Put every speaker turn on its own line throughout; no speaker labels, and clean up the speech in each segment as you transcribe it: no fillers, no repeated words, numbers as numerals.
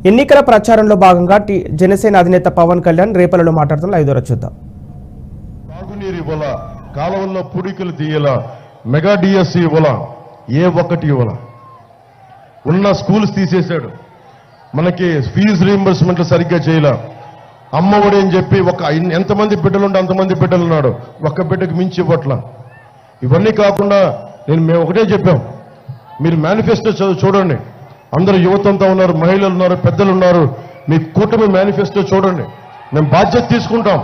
ఎన్నికల ప్రచారంలో భాగంగా జనసేన అధినేత పవన్ కళ్యాణ్ రేపలలో మాట్లాడుతున్న ఐదో చూద్దాం.
తాగునీరు ఇవ్వాల, కాలువల్లో పుడికలు తీయాల, మెగా డిఎస్సి ఇవ్వాల, ఏ ఒక్కటి ఇవ్వాల. ఉన్న స్కూల్స్ తీసేశాడు, మనకి ఫీజు రీయింబర్స్మెంట్లు సరిగ్గా చేయాల, అమ్మఒడి అని చెప్పి ఎంతమంది బిడ్డలు ఉంటే అంతమంది బిడ్డలు ఉన్నాడు, ఒక్క బిడ్డకు మించి ఇవ్వట్లా. ఇవన్నీ కాకుండా మేము ఒకటే చెప్పాం, మీరు మేనిఫెస్టో చూడండి. అందరూ యువతంతా ఉన్నారు, మహిళలు ఉన్నారు, పెద్దలు ఉన్నారు. మీ కూటమి మేనిఫెస్టో చూడండి. మేము బాధ్యత తీసుకుంటాం,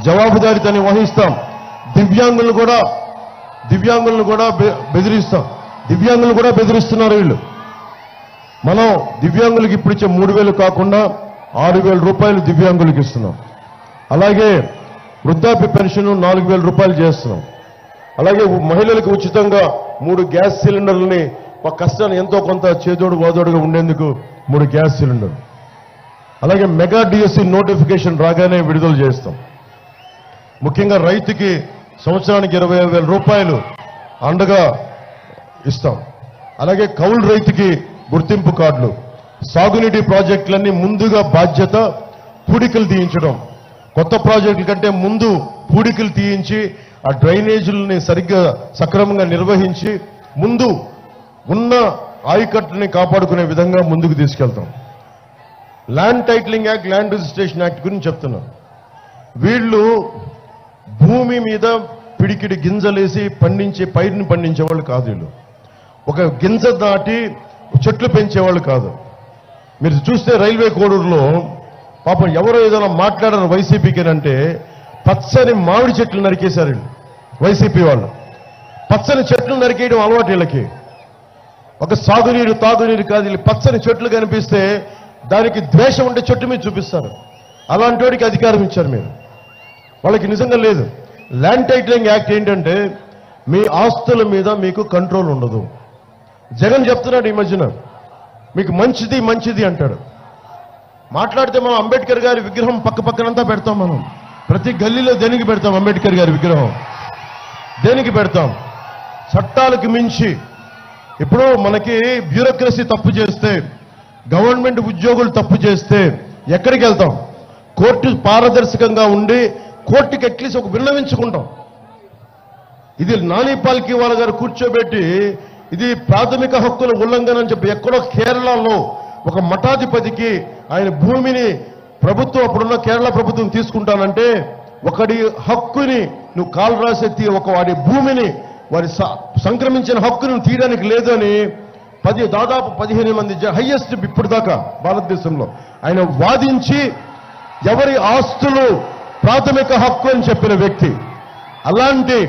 జవాబుదారీతని వహిస్తాం. దివ్యాంగులను కూడా బెదిరిస్తాం. దివ్యాంగులు కూడా బెదిరిస్తున్నారు వీళ్ళు. మనం దివ్యాంగులకు ఇప్పుడు ఇచ్చే 3,000 కాకుండా 6,000 రూపాయలు దివ్యాంగులకు ఇస్తున్నాం. అలాగే వృద్ధాప్య పెన్షన్ 4,000 రూపాయలు చేస్తున్నాం. అలాగే మహిళలకు ఉచితంగా 3 గ్యాస్ సిలిండర్లని కష్టాన్ని ఎంతో కొంత చేదోడు వాదోడుగా ఉండేందుకు 3 గ్యాస్ సిలిండర్లు. అలాగే మెగా డిఎస్సి నోటిఫికేషన్ రాగానే విడుదల చేస్తాం. ముఖ్యంగా రైతుకి సంవత్సరానికి 25,000 రూపాయలు అండగా ఇస్తాం. అలాగే కౌలు రైతుకి గుర్తింపు కార్డులు, సాగునీటి ప్రాజెక్టులన్నీ ముందుగా బాధ్యత పూడికలు తీయించడం. కొత్త ప్రాజెక్టుల కంటే ముందు పూడికలు తీయించి ఆ డ్రైనేజీలని సరిగ్గా సక్రమంగా నిర్వహించి ముందు ఉన్న ఆయకట్టుని కాపాడుకునే విధంగా ముందుకు తీసుకెళ్తాం. Land titling act, land registration act గురించి చెప్తున్నాం. వీళ్ళు భూమి మీద పిడికిడి గింజలేసి పైరుని పండించేవాళ్ళు కాదు. వీళ్ళు ఒక గింజ దాటి చెట్లు పెంచేవాళ్ళు కాదు. మీరు చూస్తే రైల్వే కోడూరులో పాపం ఎవరో ఏదైనా మాట్లాడారు వైసీపీకి అంటే పచ్చని మామిడి చెట్లు నరికేశారు వీళ్ళు. వైసీపీ వాళ్ళు పచ్చని చెట్లు నరికేయడం అలవాటు వీళ్ళకి. ఒక సాగునీరు తాగునీరు కాదు, వీళ్ళు పచ్చని చెట్లు కనిపిస్తే దానికి ద్వేషం ఉంటే చెట్టు మీద చూపిస్తారు. అలాంటి వాడికి అధికారం ఇచ్చారు మీరు. వాళ్ళకి నిజంగా లేదు. ల్యాండ్ టైటిలింగ్ యాక్ట్ ఏంటంటే మీ ఆస్తుల మీద మీకు కంట్రోల్ ఉండదు. జగన్ చెప్తున్నాడు ఈ మధ్యన మీకు మంచిది అంటాడు. మాట్లాడితే మనం అంబేద్కర్ గారి విగ్రహం పక్కనంతా పెడతాం. మనం ప్రతి గల్లీలో దేనికి పెడతాం? అంబేద్కర్ గారి విగ్రహం దేనికి పెడతాం? చట్టాలకు మించి ఇప్పుడు మనకి బ్యూరోక్రసీ తప్పు చేస్తే, గవర్నమెంట్ ఉద్యోగులు తప్పు చేస్తే ఎక్కడికి వెళ్తాం? కోర్టు పారదర్శకంగా ఉండి కోర్టుకి అట్లీస్ట్ ఒక విన్నవించుకుంటాం. ఇది నాని పాల్కీవాలా గారు కూర్చోబెట్టి ఇది ప్రాథమిక హక్కుల ఉల్లంఘన అని చెప్పి ఎక్కడో కేరళలో ఒక మఠాధిపతికి ఆయన భూమిని ప్రభుత్వం, అప్పుడున్న కేరళ ప్రభుత్వం తీసుకుంటానంటే ఒకడి హక్కుని నువ్వు కాలు రాసెత్తి వాడి భూమిని వారి సంక్రమించిన హక్కును తీయడానికి లేదని దాదాపు 15 మంది హైయెస్ట్ ఇప్పటిదాకా భారతదేశంలో ఆయన వాదించి ఎవరి ఆస్తులు ప్రాథమిక హక్కు అని చెప్పిన వ్యక్తి. అలాంటి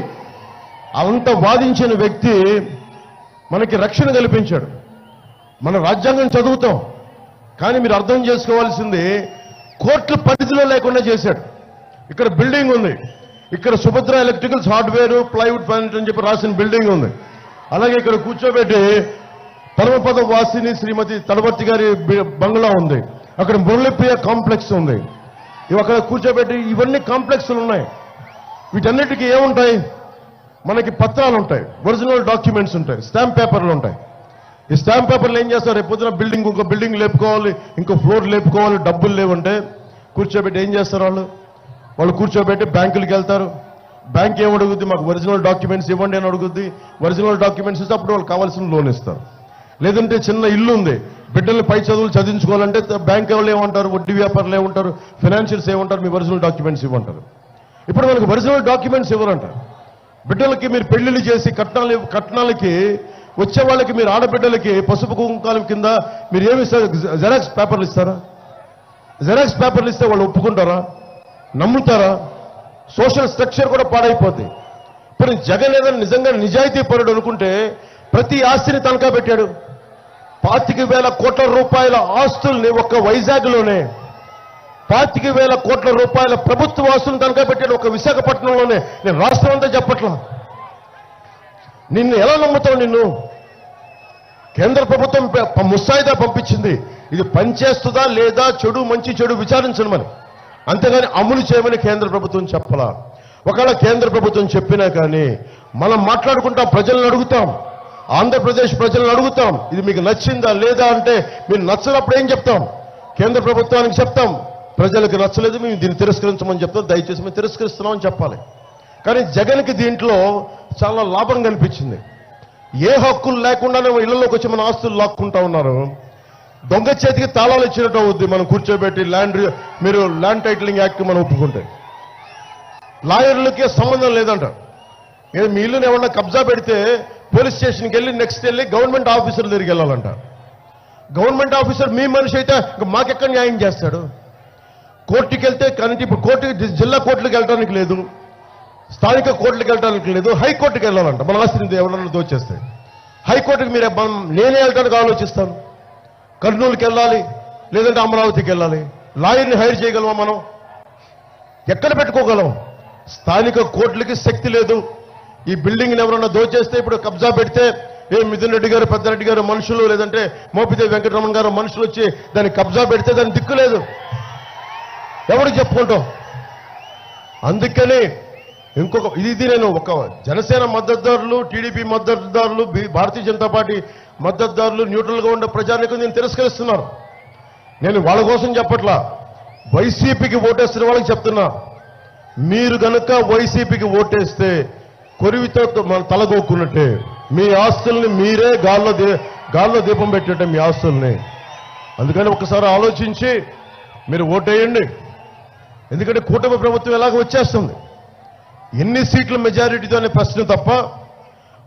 అంత వాదించిన వ్యక్తి మనకి రక్షణ కల్పించాడు. మన రాజ్యాంగం చదువుతాం, కానీ మీరు అర్థం చేసుకోవాల్సింది కోర్టుల పరిధిలో లేకుండా చేశాడు. ఇక్కడ బిల్డింగ్ ఉంది, ఇక్కడ Subhadra electricals hardware plywood furniture అని చెప్పి రాసిన బిల్డింగ్ ఉంది. అలాగే ఇక్కడ కూర్చోబెట్టి పరమపద వాసిని శ్రీమతి తడవర్తి గారి బంగ్లా ఉంది, అక్కడ మురళీప్రియ కాంప్లెక్స్ ఉంది. ఇవి అక్కడ కూర్చోబెట్టి ఇవన్నీ కాంప్లెక్స్లు ఉన్నాయి. వీటన్నిటికీ ఏముంటాయి? మనకి పత్రాలు ఉంటాయి, ఒరిజినల్ డాక్యుమెంట్స్ ఉంటాయి, స్టాంప్ పేపర్లు ఉంటాయి. ఈ స్టాంప్ పేపర్లు ఏం చేస్తారు? రేపు పొద్దున ఇంకో బిల్డింగ్ లేపుకోవాలి, ఇంకో ఫ్లోర్ లేపుకోవాలి, డబ్బులు లేవంటే కూర్చోబెట్టి ఏం చేస్తారు? వాళ్ళు కూర్చోబెట్టి బ్యాంకులకు వెళ్తారు. బ్యాంక్ ఏం అడుగుద్ది? మాకు ఒరిజినల్ డాక్యుమెంట్స్ ఇవ్వండి అని అడుగుద్ది. ఒరిజినల్ డాక్యుమెంట్స్ ఇస్తే అప్పుడు వాళ్ళు కావాల్సిన లోన్ ఇస్తారు. లేదంటే చిన్న ఇల్లు ఉంది, బిడ్డల్ని పై చదువులు చదివించుకోవాలంటే బ్యాంక్ వాళ్ళు ఏమంటారు? వడ్డీ వ్యాపారులు ఏమంటారు? ఫైనాన్షియల్స్ ఏమంటారు? మీ ఒరిజినల్ డాక్యుమెంట్స్ ఇవ్వంటారు. ఇప్పుడు మనకు ఒరిజినల్ డాక్యుమెంట్స్ ఇవ్వరంటారు. బిడ్డలకి మీరు పెళ్లిళ్ళు చేసి కట్నాలకి వచ్చే వాళ్ళకి మీరు ఆడబిడ్డలకి పసుపు కుంకాల కింద మీరు ఏమి ఇస్తారు? జెరాక్స్ పేపర్లు ఇస్తారా? జెరాక్స్ పేపర్లు ఇస్తే వాళ్ళు ఒప్పుకుంటారా? నమ్ముతారా? సోషల్ స్ట్రక్చర్ కూడా పాడైపోతుంది. ఇప్పుడు జగన్ ఏదైనా నిజంగా నిజాయితీ పరుడు అనుకుంటే ప్రతి ఆస్తిని తనఖా పెట్టాడు. 25,000 కోట్ల రూపాయల ఆస్తుల్ని ఒక్క వైజాగ్లోనే 25,000 కోట్ల రూపాయల ప్రభుత్వ ఆస్తులను తనఖా పెట్టాడు ఒక్క విశాఖపట్నంలోనే. నేను రాష్ట్రం అంతా చెప్పట్లా. నిన్ను ఎలా నమ్ముతావు? నిన్ను కేంద్ర ప్రభుత్వం ముసాయిదా పంపించింది, ఇది పనిచేస్తుందా లేదా, మంచి చెడు విచారించమని, అంతేగాని అమలు చేయమని కేంద్ర ప్రభుత్వం చెప్పలా. ఒకవేళ కేంద్ర ప్రభుత్వం చెప్పినా కానీ మనం మాట్లాడుకుంటాం, ప్రజలను అడుగుతాం. ఆంధ్రప్రదేశ్ ప్రజలను అడుగుతాం, ఇది మీకు నచ్చిందా లేదా అంటే మీరు నచ్చనప్పుడు ఏం చెప్తాం? కేంద్ర ప్రభుత్వానికి చెప్తాం, ప్రజలకు నచ్చలేదు, మేము దీన్ని తిరస్కరించమని చెప్తాం, దయచేసి మేము తిరస్కరిస్తున్నామని చెప్పాలి. కానీ జగన్కి దీంట్లో చాలా లాభం కనిపించింది. ఏ హక్కులు లేకుండానే ఇళ్లలోకి వచ్చి మన ఆస్తులు లాక్కుంటా ఉన్నారు. దొంగ చేతికి తాళాలు ఇచ్చినట్టు అవుద్ది మనం కూర్చోబెట్టి మీరు ల్యాండ్ టైటిలింగ్ యాక్ట్ మనం ఒప్పుకుంటే. లాయర్లకే సంబంధం లేదంట. మీ ఇల్లుని ఏమన్నా కబ్జా పెడితే పోలీస్ స్టేషన్కి వెళ్ళి నెక్స్ట్ వెళ్ళి గవర్నమెంట్ ఆఫీసర్ దగ్గరికి వెళ్ళాలంట. గవర్నమెంట్ ఆఫీసర్ మీ మనిషి అయితే మాకెక్కడ న్యాయం చేస్తాడు? కోర్టుకి వెళ్తే కానీ ఇప్పుడు కోర్టుకి జిల్లా కోర్టులకు వెళ్ళడానికి లేదు, స్థానిక కోర్టులకు వెళ్ళడానికి లేదు, హైకోర్టుకి వెళ్ళాలంట. మన ఆస్తిని ఎవరన్నా దోచేస్తే హైకోర్టుకి నేనే వెళ్ళడానికి ఆలోచిస్తాను. కర్నూలుకి వెళ్ళాలి, లేదంటే అమరావతికి వెళ్ళాలి. లాయర్ని హైర్ చేయగలమా మనం? ఎక్కడ పెట్టుకోగలం? స్థానిక కోర్టులకి శక్తి లేదు. ఈ బిల్డింగ్ని ఎవరన్నా దోచేస్తే ఇప్పుడు కబ్జా పెడితే మిథున్ రెడ్డి గారు, పెద్దరెడ్డి గారు మనుషులు, లేదంటే మోపిదేవి వెంకటరమణ గారు మనుషులు వచ్చి దాన్ని కబ్జా పెడితే దాని దిక్కు లేదు, ఎవరికి చెప్పుకుంటాం? అందుకని ఇది నేను ఒక జనసేన మద్దతుదారులు, టీడీపీ మద్దతుదారులు, భారతీయ జనతా పార్టీ మద్దతుదారులు, న్యూట్రల్గా ఉండే ప్రజానికం నేను తిరస్కరిస్తున్నారు. నేను వాళ్ళ కోసం చెప్పట్లా, వైసీపీకి ఓటేస్తున్న వాళ్ళకి చెప్తున్నా. మీరు గనుక వైసీపీకి ఓటేస్తే కొరివితో మన తలగొక్కున్నట్టే. మీ ఆస్తుల్ని మీరే గాల్లో దీపం పెట్టినట్టే మీ ఆస్తుల్ని. అందుకని ఒకసారి ఆలోచించి మీరు ఓటేయండి. ఎందుకంటే కూటమి ప్రభుత్వం ఎలాగ వచ్చేస్తుంది. ఎన్ని సీట్ల మెజారిటీతో అనే ప్రశ్న తప్ప,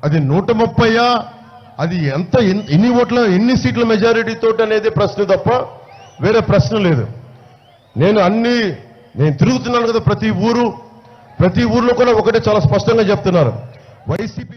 అది 130 అది ఎన్ని ఓట్ల ఎన్ని సీట్ల మెజారిటీతో అనేది ప్రశ్న తప్ప వేరే ప్రశ్న లేదు. నేను తిరుగుతున్నాను కదా ప్రతి ఊర్లో కూడా ఒకటే చాలా స్పష్టంగా చెప్తున్నారు. వైసీపీ